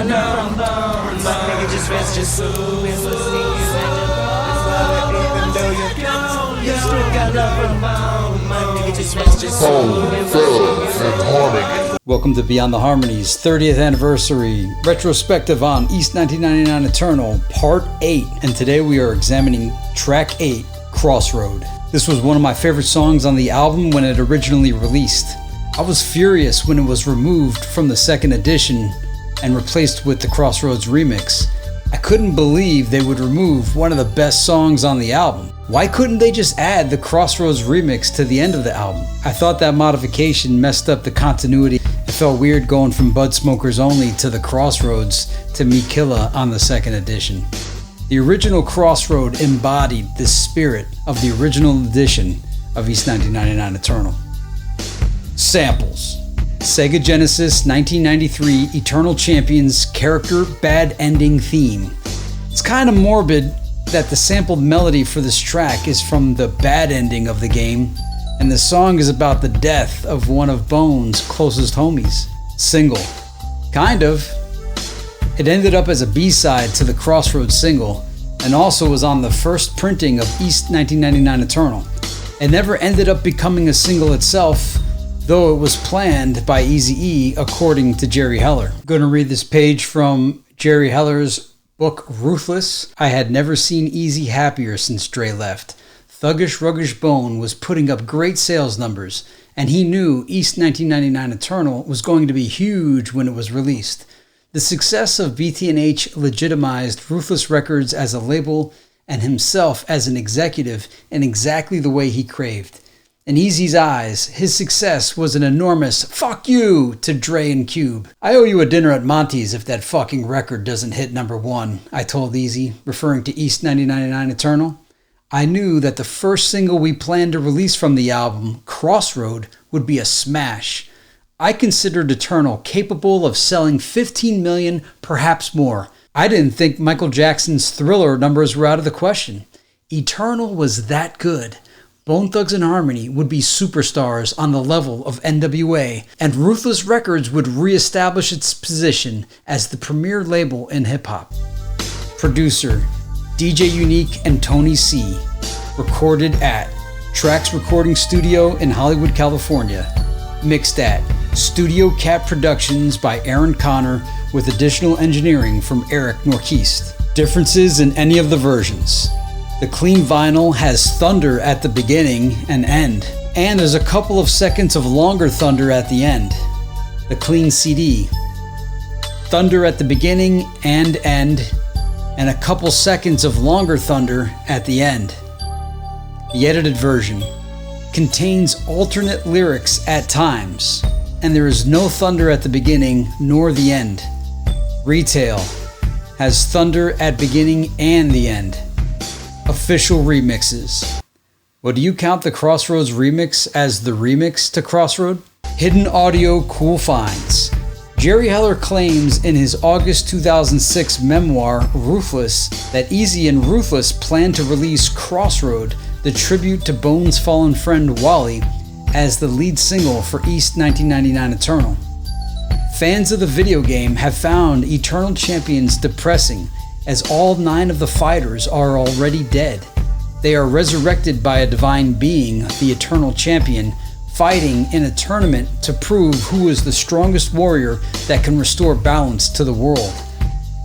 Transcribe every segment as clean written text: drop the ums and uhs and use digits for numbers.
got love. My nigga just rest your soul. Even though you're gone, you still got love. My nigga just rest your soul. Welcome to Beyond the Harmonies 30th anniversary retrospective on E.1999 Eternal Part 8, and today we are examining track 8, Crossroad. This was one of my favorite songs on the album when it originally released. I was furious when it was removed from the second edition and replaced with the Crossroads remix. I couldn't believe they would remove one of the best songs on the album. Why couldn't they just add the Crossroads remix to the end of the album? I thought that modification messed up the continuity. It felt weird going from Bud Smokers Only to the Crossroads to Me Killa on the second edition. The original Crossroad embodied the spirit of the original edition of E.1999 Eternal. Samples. Sega Genesis 1993 Eternal Champions character bad ending theme. It's kind of morbid that the sampled melody for this track is from the bad ending of the game, and the song is about the death of one of Bone's closest homies. Single. Kind of. It ended up as a B-side to the Crossroads single, and also was on the first printing of E.1999 Eternal. It never ended up becoming a single itself, though it was planned by Eazy-E according to Jerry Heller. I'm going to read this page from Jerry Heller's book Ruthless. I had never seen Eazy happier since Dre left. Thuggish Ruggish Bone was putting up great sales numbers, and he knew E.1999 Eternal was going to be huge when it was released. The success of BT&H legitimized Ruthless Records as a label and himself as an executive in exactly the way he craved. In Eazy's eyes, his success was an enormous "fuck you" to Dre and Cube. I owe you a dinner at Monty's if that fucking record doesn't hit number 1, I told Eazy, referring to E.1999 Eternal. I knew that the first single we planned to release from the album, Crossroad, would be a smash. I considered Eternal capable of selling 15 million, perhaps more. I didn't think Michael Jackson's Thriller numbers were out of the question. Eternal was that good. Bone Thugs-n-Harmony would be superstars on the level of NWA, and Ruthless Records would re-establish its position as the premier label in hip-hop. Producer, DJ Unique and Tony C. Recorded at Trax Recording Studio in Hollywood, California. Mixed at Studio Cat Productions by Aaron Connor with additional engineering from Eric Norquist. Differences in any of the versions. The clean vinyl has thunder at the beginning and end, and there's a couple of seconds of longer thunder at the end. The clean CD, thunder at the beginning and end, and a couple seconds of longer thunder at the end. The edited version contains alternate lyrics at times, and there is no thunder at the beginning nor the end. Retail has thunder at beginning and the end. Official remixes. Well, do you count the Crossroads remix as the remix to Crossroad? Hidden audio cool finds. Jerry Heller claims in his August 2006 memoir, Ruthless, that Eazy and Ruthless plan to release Crossroad, the tribute to Bone's fallen friend Wally, as the lead single for E.1999 Eternal. Fans of the video game have found Eternal Champions depressing, as all 9 of the fighters are already dead. They are resurrected by a divine being, the Eternal Champion, fighting in a tournament to prove who is the strongest warrior that can restore balance to the world.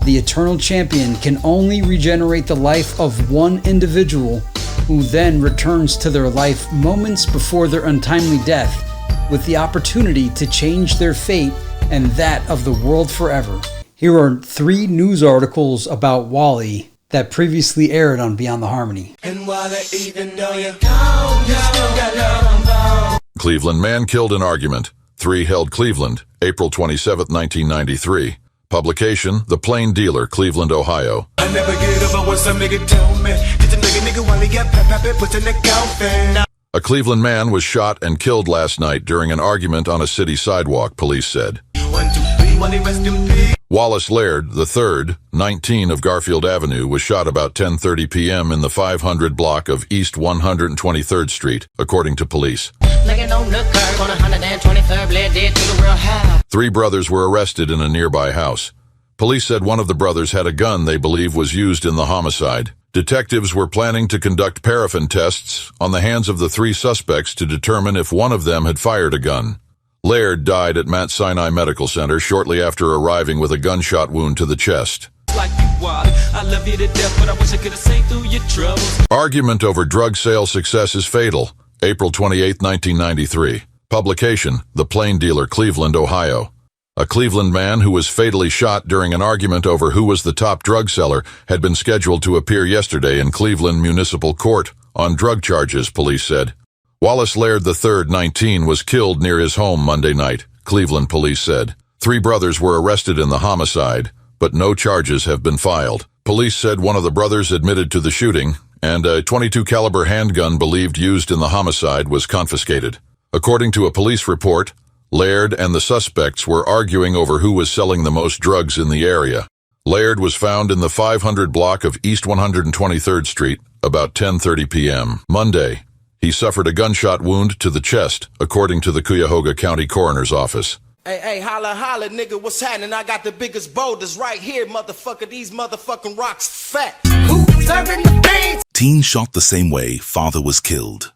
The Eternal Champion can only regenerate the life of one individual, who then returns to their life moments before their untimely death, with the opportunity to change their fate and that of the world forever. Here are 3 news articles about Wally that previously aired on Beyond the Harmony. And Wally, even though you're gone, you still got love. Cleveland man killed in argument. 3 held Cleveland, April 27, 1993. Publication, The Plain Dealer, Cleveland, Ohio. I never get over what some nigga tell me. Did the nigga Wally get pep put in the coffin? A Cleveland man was shot and killed last night during an argument on a city sidewalk, police said. 1, 2, 3, Wally, rest in peace. Wallace Laird III, 19 of Garfield Avenue, was shot about 10:30 p.m. in the 500 block of East 123rd Street, according to police. Looking on the curb on 123rd, bled dead to the world high. 3 brothers were arrested in a nearby house. Police said one of the brothers had a gun they believe was used in the homicide. Detectives were planning to conduct paraffin tests on the hands of the three suspects to determine if one of them had fired a gun. Laird died at Mount Sinai Medical Center shortly after arriving with a gunshot wound to the chest. Like you, Wally. I love you to death, but I wish I could have saved through your troubles. Argument over drug sale success is fatal. April 28, 1993. Publication, The Plain Dealer, Cleveland, Ohio. A Cleveland man who was fatally shot during an argument over who was the top drug seller had been scheduled to appear yesterday in Cleveland Municipal Court on drug charges, police said. Wallace Laird III, 19, was killed near his home Monday night, Cleveland police said. 3 brothers were arrested in the homicide, but no charges have been filed. Police said one of the brothers admitted to the shooting, and a .22 caliber handgun believed used in the homicide was confiscated. According to a police report, Laird and the suspects were arguing over who was selling the most drugs in the area. Laird was found in the 500 block of East 123rd Street about 10:30 p.m. Monday. He suffered a gunshot wound to the chest, according to the Cuyahoga County Coroner's Office. Hey, holla, holla, nigga, what's happening? I got the biggest boulders right here, motherfucker. These motherfucking rocks fat. Who's serving the beans? Teen shot the same way father was killed.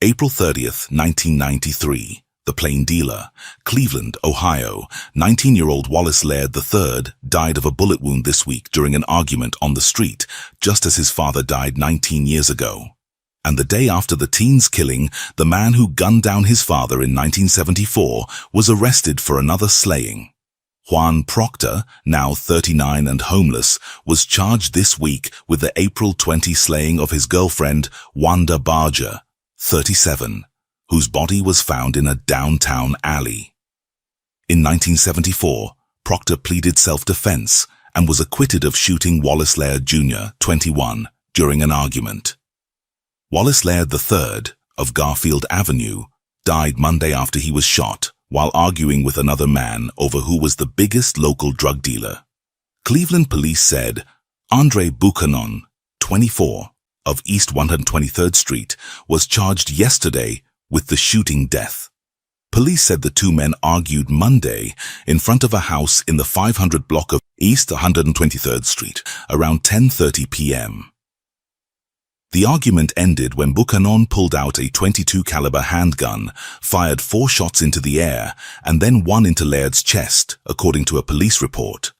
April 30th, 1993. The Plain Dealer, Cleveland, Ohio. 19-year-old Wallace Laird III died of a bullet wound this week during an argument on the street, just as his father died 19 years ago. And the day after the teen's killing, the man who gunned down his father in 1974 was arrested for another slaying. Juan Proctor, now 39 and homeless, was charged this week with the April 20 slaying of his girlfriend, Wanda Barger, 37. Whose body was found in a downtown alley. In 1974, Proctor pleaded self-defense and was acquitted of shooting Wallace Laird Jr., 21, during an argument. Wallace Laird III, of Garfield Avenue, died Monday after he was shot while arguing with another man over who was the biggest local drug dealer. Cleveland police said Andre Buchanan, 24, of East 123rd Street, was charged yesterday with the shooting death. Police said the 2 men argued Monday in front of a house in the 500 block of East 123rd Street around 10:30 p.m. The argument ended when Buchanan pulled out a .22 caliber handgun, fired 4 shots into the air, and then 1 into Laird's chest, according to a police report.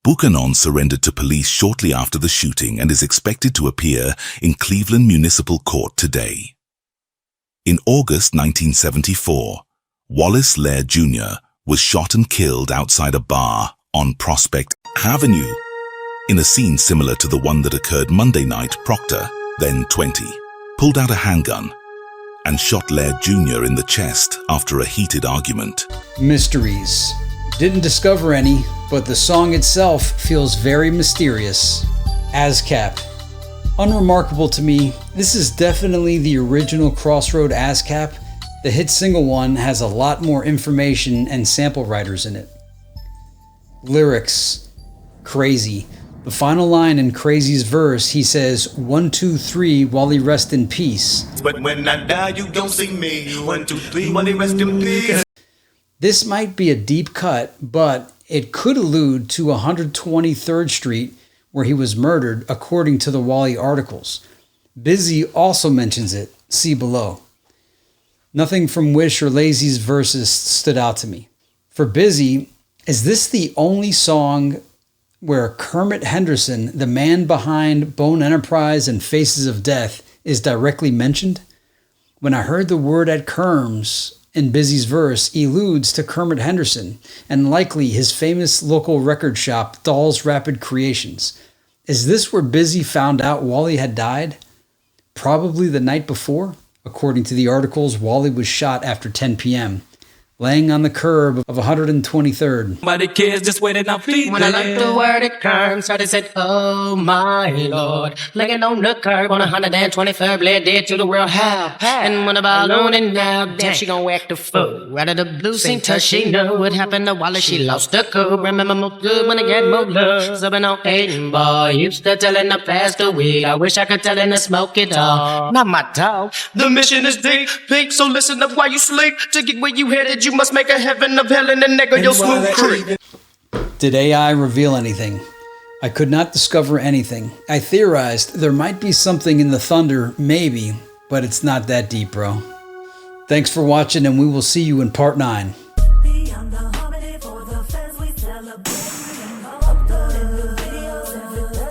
Buchanan surrendered to police shortly after the shooting and is expected to appear in Cleveland Municipal Court today. In August 1974, Wallace Laird Jr. was shot and killed outside a bar on Prospect Avenue. In a scene similar to the one that occurred Monday night, Proctor, then 20, pulled out a handgun and shot Laird Jr. in the chest after a heated argument. Mysteries. Didn't discover any, but the song itself feels very mysterious. ASCAP. Unremarkable to me, this is definitely the original Crossroad ASCAP. The hit single one has a lot more information and sample writers in it. Lyrics. Crazy. The final line in Crazy's verse, he says, 1, 2, 3, Wally rest in peace. But when I die, you don't see me. 1, 2, 3, Wally rest in peace. This might be a deep cut, but it could allude to 123rd Street, where he was murdered, according to the Wally articles. Busy also mentions it. See below. Nothing from Wish or Lazy's verses stood out to me. For Busy, is this the only song where Kermit Henderson, the man behind Bone Enterprise and Faces of Death, is directly mentioned? When I heard the word at Kerms in Busy's verse, alludes to Kermit Henderson and likely his famous local record shop, Doll's Rapid Creations. Is this where Busy found out Wally had died? Probably the night before. According to the articles, Wally was shot after 10 p.m., laying on the curb of 123rd. Nobody cares, just wait and I'm feeding. When I left the word it comes, so they said, oh my Lord. Laying on the curb on 123rd, bled dead to the world half. And when a balloon and now, damn, she gon' act the fool. Out of the blue scene, till she know what happened to Wally. She lost the cool. Remember more good when I get more love. Subbing on Aiden, boy. Used to telling the past the weed. I wish I could tell him to smoke it all. Not my dog. The mission is deep, pink, so listen up while you sleep. To get where you headed, you must make a heaven of hell and a nigga, your smooth creep. Did AI reveal anything? I could not discover anything. I theorized there might be something in the thunder, maybe, but it's not that deep, bro. Thanks for watching, and we will see you in part 9. Beyond the harmony for the fans we celebrate. Uploading new videos every day.